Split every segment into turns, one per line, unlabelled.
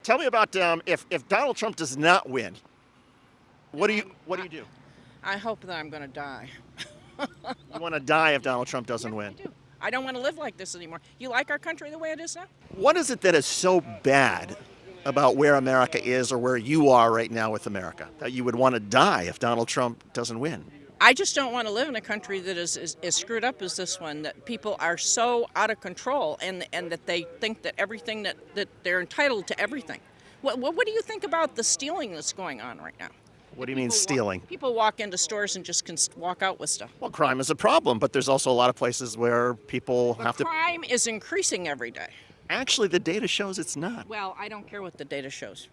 tell me about if Donald Trump does not win, what do you do?
I hope that I'm going to die.
You want to die if Donald Trump doesn't win.
I do. I don't want to live like this anymore. You like our country the way it is now?
What is it that is so bad about where America is or where you are right now with America that you would want to die if Donald Trump doesn't win?
I just don't want to live in a country that is screwed up as this one, that people are so out of control and that they think that everything that they're entitled to everything. What do you think about the stealing that's going on right now?
What do you mean stealing?
People walk into stores and just can walk out with stuff.
Well, crime is a problem, but there's also a lot of places where people have to...
Crime is increasing every day.
Actually, the data shows it's not.
Well, I don't care what the data shows.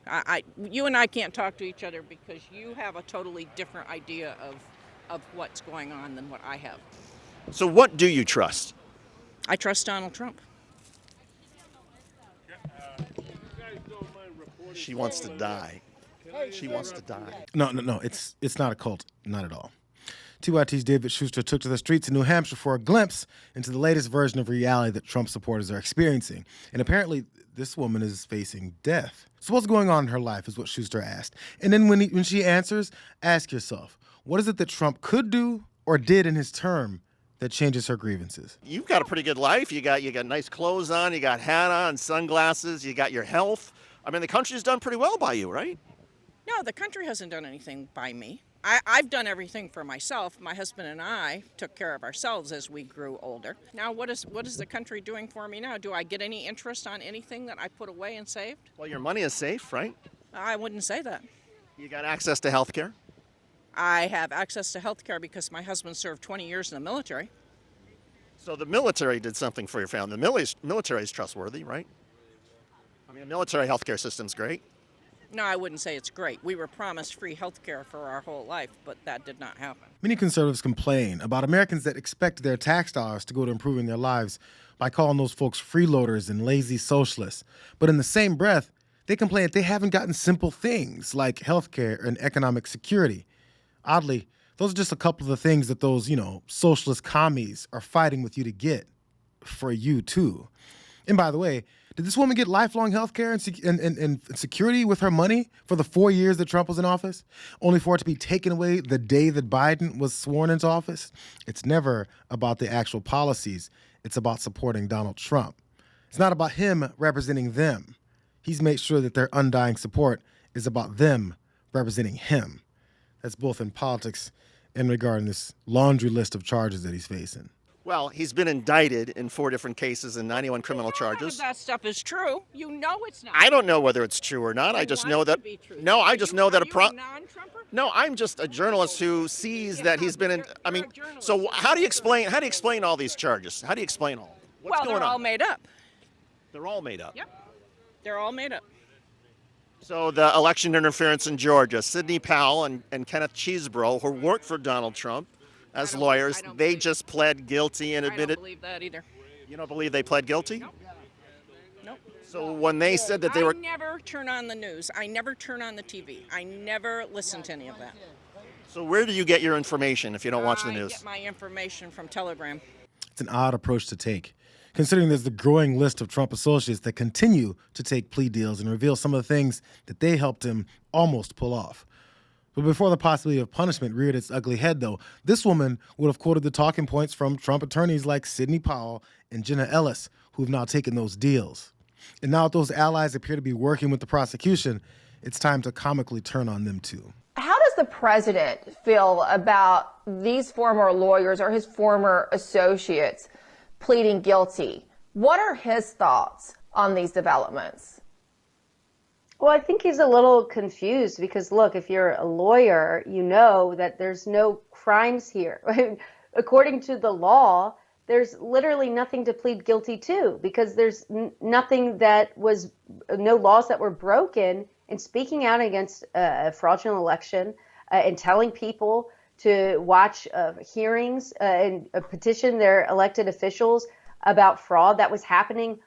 You and I can't talk to each other because you have a totally different idea of what's going on than what I have.
So what do you trust?
I trust Donald Trump.
She wants to die. She wants to die.
No. It's not a cult. Not at all. TYT's David Schuster took to the streets in New Hampshire for a glimpse into the latest version of reality that Trump supporters are experiencing. And apparently, this woman is facing death. So what's going on in her life is what Schuster asked. And then when she answers, ask yourself, what is it that Trump could do or did in his term that changes her grievances?
You've got a pretty good life. You got nice clothes on. You got hat on, sunglasses. You got your health. I mean, the country's done pretty well by you, right?
No, the country hasn't done anything by me. I've done everything for myself. My husband and I took care of ourselves as we grew older. Now, what is the country doing for me now? Do I get any interest on anything that I put away and saved?
Well, your money is safe, right?
I wouldn't say that.
You got access to health care?
I have access to health care because my husband served 20 years in the military.
So the military did something for your family. The military is trustworthy, right? I mean, the military health care system's great.
No, I wouldn't say it's great. We were promised free health care for our whole life, but that did not happen.
Many conservatives complain about Americans that expect their tax dollars to go to improving their lives by calling those folks freeloaders and lazy socialists. But in the same breath, they complain that they haven't gotten simple things like health care and economic security. Oddly, those are just a couple of the things that those, socialist commies are fighting with you to get for you, too. And by the way, did this woman get lifelong health care and security with her money for the 4 years that Trump was in office, only for it to be taken away the day that Biden was sworn into office? It's never about the actual policies. It's about supporting Donald Trump. It's not about him representing them. He's made sure that their undying support is about them representing him. That's both in politics and regarding this laundry list of charges that he's facing.
Well, he's been indicted in 4 different cases and 91 criminal charges.
None of that stuff is true. You know it's not.
I don't know whether it's true or not. I just know that. No, I just know that a non-Trumper? No, I'm just a journalist who sees that he's been in. I mean, so how do you explain all these charges? How do you explain all? What's going on?
They're all made up.
They're all made up.
Yep. They're all made up.
So the election interference in Georgia, Sidney Powell and Kenneth Chesebro, who worked for Donald Trump as lawyers, they just pled guilty and admitted.
I don't believe that either.
You don't believe they pled guilty?
Nope.
So when they said that they were...
I never turn on the news. I never turn on the TV. I never listen to any of that.
So where do you get your information if you don't watch the news?
I get my information from Telegram.
It's an odd approach to take, considering there's the growing list of Trump associates that continue to take plea deals and reveal some of the things that they helped him almost pull off. But before the possibility of punishment reared its ugly head, though, this woman would have quoted the talking points from Trump attorneys like Sidney Powell and Jenna Ellis, who have now taken those deals. And now that those allies appear to be working with the prosecution, it's time to comically turn on them, too.
How does the president feel about these former lawyers or his former associates pleading guilty? What are his thoughts on these developments?
Well, I think he's a little confused because, look, if you're a lawyer, you know that there's no crimes here. According to the law, there's literally nothing to plead guilty to because there's nothing that was, no laws that were broken in speaking out against a fraudulent election and telling people to watch hearings and petition their elected officials about fraud that was happening,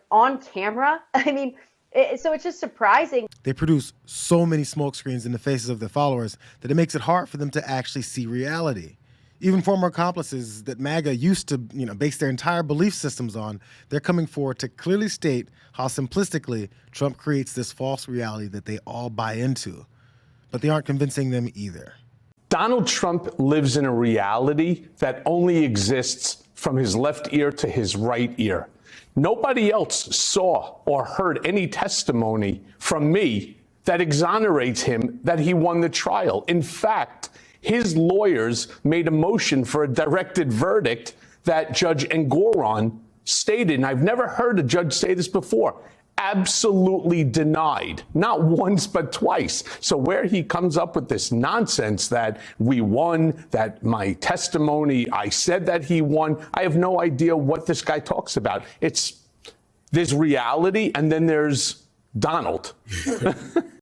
on camera. I mean, so it's just surprising.
They produce so many smokescreens in the faces of their followers that it makes it hard for them to actually see reality. Even former accomplices that MAGA used to, base their entire belief systems on, they're coming forward to clearly state how simplistically Trump creates this false reality that they all buy into. But they aren't convincing them either.
Donald Trump lives in a reality that only exists from his left ear to his right ear. Nobody else saw or heard any testimony from me that exonerates him that he won the trial. In fact, his lawyers made a motion for a directed verdict that Judge Engoron stated, and I've never heard a judge say this before, absolutely denied, not once but twice. So where he comes up with this nonsense that we won, that my testimony, I said that he won, I have no idea what this guy talks about. There's reality and then there's Donald.